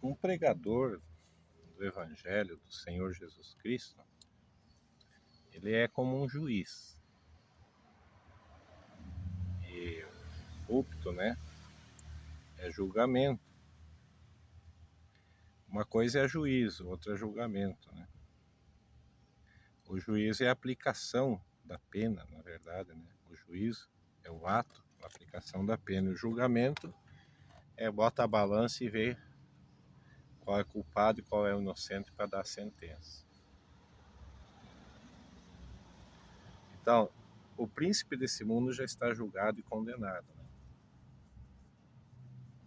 Um pregador do Evangelho do Senhor Jesus Cristo, ele é como um juiz. E o púlpito, né, é julgamento. Uma coisa é juízo, outra é julgamento, né? O juízo é a aplicação da pena, na verdade, né? O juízo é o ato, a aplicação da pena. E o julgamento é bota a balança e vê qual é culpado e qual é o inocente para dar a sentença. Então, o príncipe desse mundo já está julgado e condenado, né?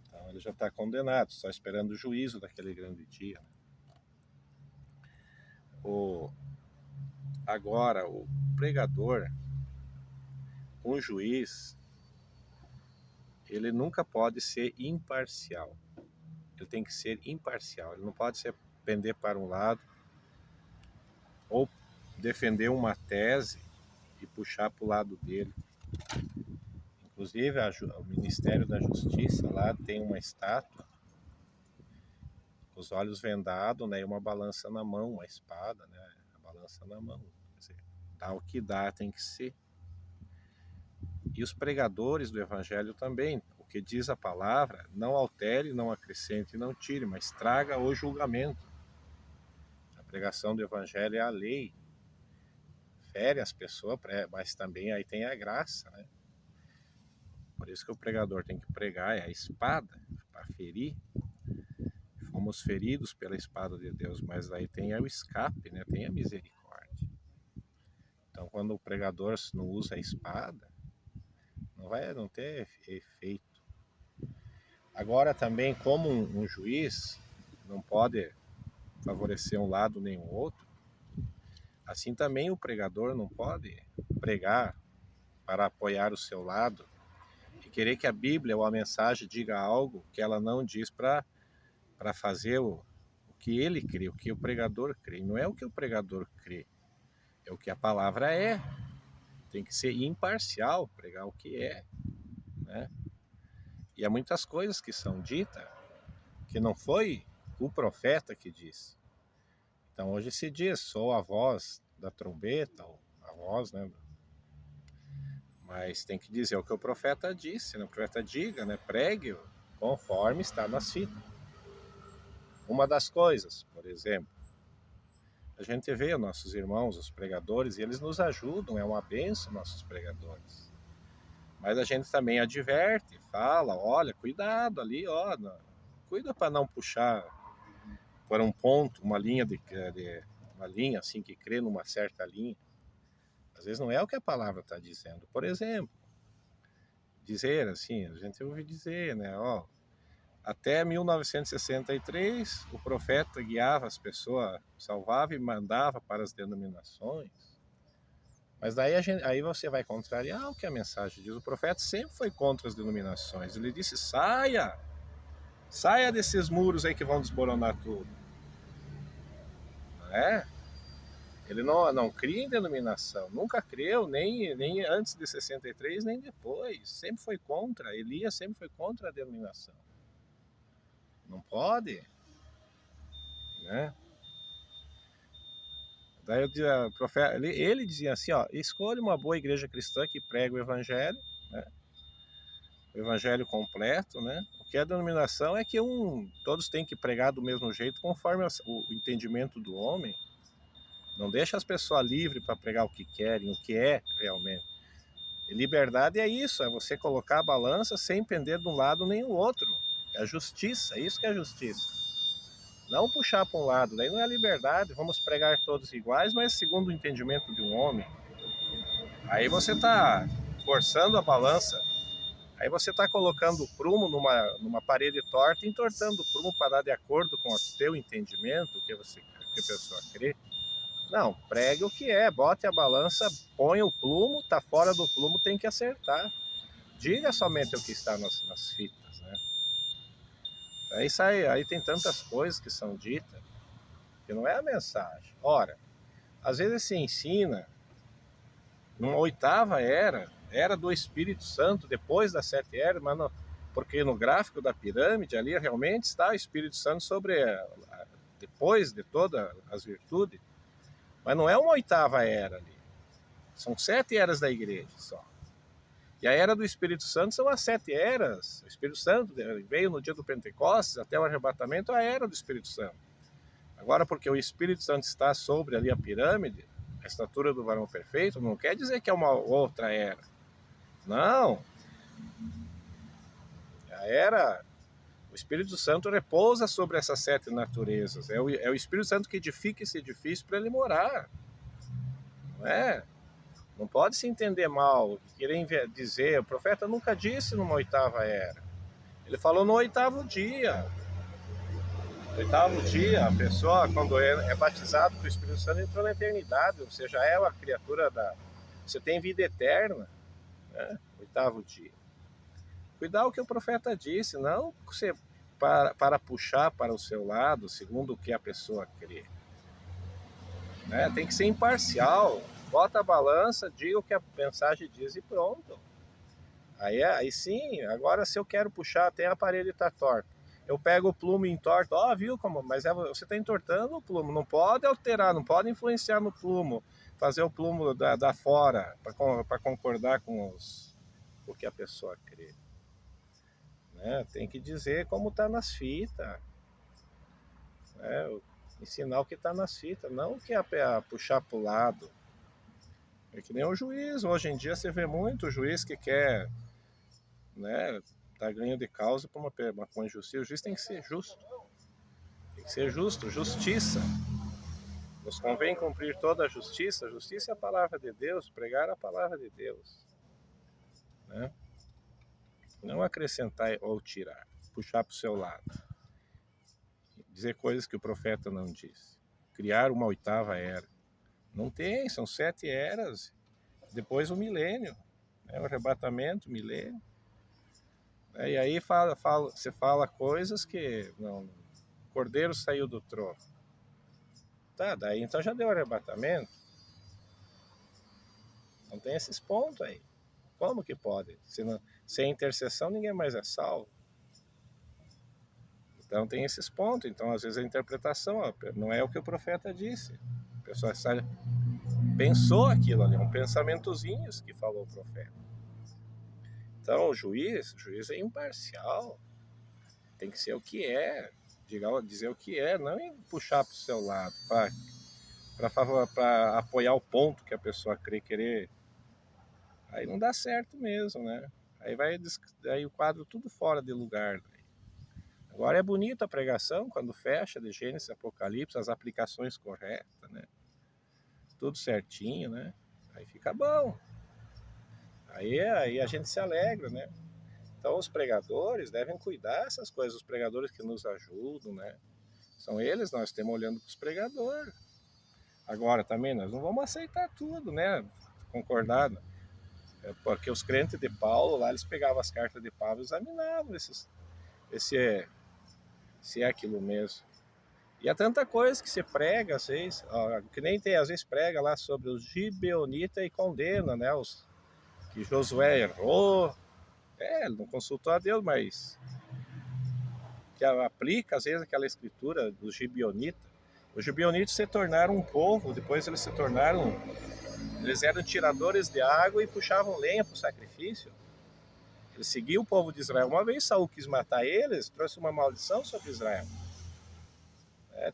Então, ele já está condenado, só esperando o juízo daquele grande dia, né? Agora, o pregador, um juiz, ele nunca pode ser imparcial. Ele tem que ser imparcial. Ele não pode se pender para um lado ou defender uma tese e puxar para o lado dele. Inclusive, o Ministério da Justiça lá tem uma estátua, com os olhos vendados, né, e uma balança na mão, uma espada, né, a balança na mão. Quer dizer, dá o que dá, tem que ser. E os pregadores do Evangelho também. O que diz a palavra, não altere, não acrescente, não tire, mas traga o julgamento. A pregação do Evangelho é a lei. Fere as pessoas, mas também aí tem a graça, né? Por isso que o pregador tem que pregar, é a espada, para ferir. Fomos feridos pela espada de Deus, mas aí tem o escape, né? Tem a misericórdia. Então, quando o pregador não usa a espada, não ter efeito. Agora também, como um juiz não pode favorecer um lado nem o outro, assim também o pregador não pode pregar para apoiar o seu lado e querer que a Bíblia ou a mensagem diga algo que ela não diz para fazer o que ele crê, o que o pregador crê. Não é o que o pregador crê, é o que a palavra é. Tem que ser imparcial, pregar o que é, né? E há muitas coisas que são ditas que não foi o profeta que disse. Então hoje se diz, sou a voz da trombeta, ou a voz, né? Mas tem que dizer o que o profeta disse, né? O profeta diga, né? Pregue conforme está nas fitas. Uma das coisas, por exemplo, a gente vê nossos irmãos, os pregadores, e eles nos ajudam, é uma bênção nossos pregadores. Mas a gente também adverte, fala, olha, cuidado ali, ó, cuida para não puxar para um ponto, uma linha uma linha assim que crê numa certa linha. Às vezes não é o que a palavra está dizendo. Por exemplo, dizer assim, a gente ouve dizer, né, ó, até 1963 o profeta guiava as pessoas, salvava e mandava para as denominações. Mas daí aí você vai contrariar o que a mensagem diz. O profeta sempre foi contra as denominações. Ele disse, saia desses muros aí que vão desmoronar tudo. Não é? Ele não cria em denominação, nunca creu, nem antes de 63, nem depois. Sempre foi contra, Elias sempre foi contra a denominação. Não pode, né? Daí o profeta, ele dizia assim, ó, escolha uma boa igreja cristã que prega o evangelho, né? O evangelho completo, né? O que é a denominação é que todos têm que pregar do mesmo jeito, conforme o entendimento do homem. Não deixa as pessoas livres para pregar o que querem, o que é realmente. E liberdade é isso, é você colocar a balança sem pender de um lado nem o outro. É a justiça, é isso que é justiça. Não puxar para um lado, daí não é liberdade, vamos pregar todos iguais, mas segundo o entendimento de um homem. Aí você está forçando a balança, aí você está colocando o prumo numa parede torta e entortando o prumo para dar de acordo com o teu entendimento, o que a pessoa crê. Não, pregue o que é, bote a balança, põe o plumo, tá fora do plumo, tem que acertar. Diga somente o que está nas fitas, né? Aí tem tantas coisas que são ditas, que não é a mensagem. Ora, às vezes se ensina numa oitava era do Espírito Santo, depois da 7 era, mas não, porque no gráfico da pirâmide ali realmente está o Espírito Santo depois de todas as virtudes, mas não é uma oitava era ali, são 7 eras da igreja só. E a era do Espírito Santo são as 7 eras. O Espírito Santo veio no dia do Pentecostes até o arrebatamento, a era do Espírito Santo. Agora, porque o Espírito Santo está sobre ali a pirâmide, a estatura do varão perfeito, não quer dizer que é uma outra era. Não. A era, o Espírito Santo repousa sobre essas 7 naturezas. É o Espírito Santo que edifica esse edifício para ele morar. Não é? Não pode se entender mal, querer dizer, o profeta nunca disse numa oitava era. Ele falou no 8º dia. No 8º dia, a pessoa, quando é batizado com o Espírito Santo, entrou na eternidade, ou seja, é uma criatura Você tem vida eterna, né? 8º dia. Cuidar o que o profeta disse, não você para puxar para o seu lado, segundo o que a pessoa crê. Né? Tem que ser imparcial. Bota a balança, diga o que a mensagem diz e pronto. Aí sim, agora se eu quero puxar, tem a parede está torta. Eu pego o plumo e entorto, viu como? Mas você está entortando o plumo, não pode alterar, não pode influenciar no plumo, fazer o plumo da fora, para concordar com o que a pessoa crê. Né? Tem que dizer como está nas fitas. Né? Ensinar o que está nas fitas, não o que é puxar para o lado. É que nem o juiz, hoje em dia você vê muito juiz que quer, né, dar ganho de causa para uma injustiça. O juiz tem que ser justo. Tem que ser justo, justiça. Nos convém cumprir toda a justiça. A justiça é a palavra de Deus, pregar a palavra de Deus. Né? Não acrescentar ou tirar, puxar para o seu lado. Dizer coisas que o profeta não disse. Criar uma 8ª era. Não tem, são 7 eras. Depois o milênio, né? O arrebatamento, o milênio. E aí você fala coisas que não, o Cordeiro saiu do trono. Tá, daí então já deu arrebatamento. Não tem esses pontos aí. Como que pode? Sem intercessão ninguém mais é salvo. Então tem esses pontos. Então às vezes a interpretação não é o que o profeta disse. A pessoa pensou aquilo ali, um pensamentozinho que falou o profeta. Então o juiz é imparcial. Tem que ser o que é, dizer o que é, não puxar para o seu lado, para apoiar o ponto que a pessoa querer. Aí não dá certo mesmo, né? Aí o quadro tudo fora de lugar. Agora é bonita a pregação, quando fecha de Gênesis, Apocalipse, as aplicações corretas, né? Tudo certinho, né? Aí fica bom. Aí a gente se alegra, né? Então os pregadores devem cuidar dessas coisas, os pregadores que nos ajudam, né? São eles, nós estamos olhando para os pregadores. Agora também nós não vamos aceitar tudo, né? Concordar. Porque os crentes de Paulo lá, eles pegavam as cartas de Paulo e examinavam se é aquilo mesmo. E há tanta coisa que se prega, às vezes, que nem tem, às vezes prega lá sobre os gibeonitas e condena, né? Que Josué errou. Ele não consultou a Deus, mas que aplica, às vezes, aquela escritura dos gibeonitas. Os gibeonitas se tornaram um povo, depois eles eram tiradores de água e puxavam lenha para o sacrifício. Eles seguiam o povo de Israel. Uma vez Saul quis matar eles, trouxe uma maldição sobre Israel.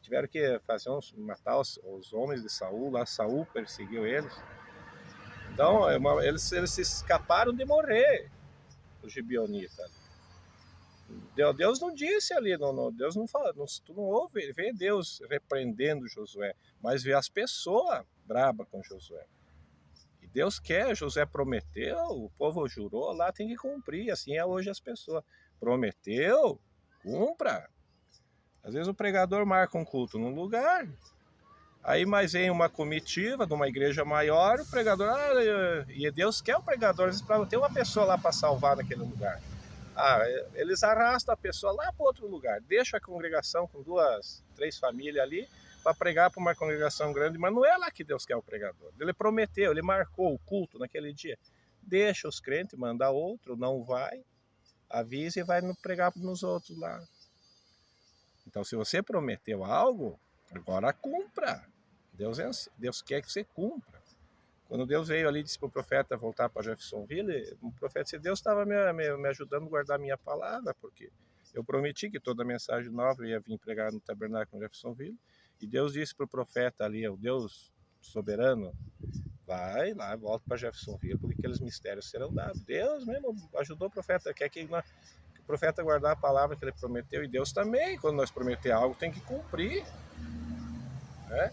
Tiveram que matar os homens de Saul, lá Saul perseguiu eles. Então, eles se escaparam de morrer, os gibeonitas. Deus não disse ali, Deus não fala, tu não ouve, vê Deus repreendendo Josué, mas vê as pessoas brabas com Josué. E Deus quer, Josué prometeu, o povo jurou, lá tem que cumprir, assim é hoje as pessoas. Prometeu, cumpra. Às vezes o pregador marca um culto num lugar, aí mais vem uma comitiva de uma igreja maior, o pregador, e Deus quer o pregador, às vezes para ter uma pessoa lá para salvar naquele lugar. Eles arrastam a pessoa lá para outro lugar, deixa a congregação com 2, 3 famílias ali para pregar para uma congregação grande, mas não é lá que Deus quer o pregador. Ele prometeu, ele marcou o culto naquele dia. Deixa os crentes, manda outro, não vai. avisa e vai pregar nos outros lá. Então, se você prometeu algo, agora cumpra. Deus quer que você cumpra. Quando Deus veio ali e disse para o profeta voltar para Jeffersonville, o profeta disse: Deus estava me ajudando a guardar a minha palavra, porque eu prometi que toda mensagem nova ia vir pregar no tabernáculo em Jeffersonville. E Deus disse para o profeta ali, o Deus soberano, vai lá, volta para Jeffersonville, porque aqueles mistérios serão dados. Deus mesmo ajudou o profeta, quer que o profeta guardar a palavra que ele prometeu, e Deus também, quando nós prometer algo, tem que cumprir. Né?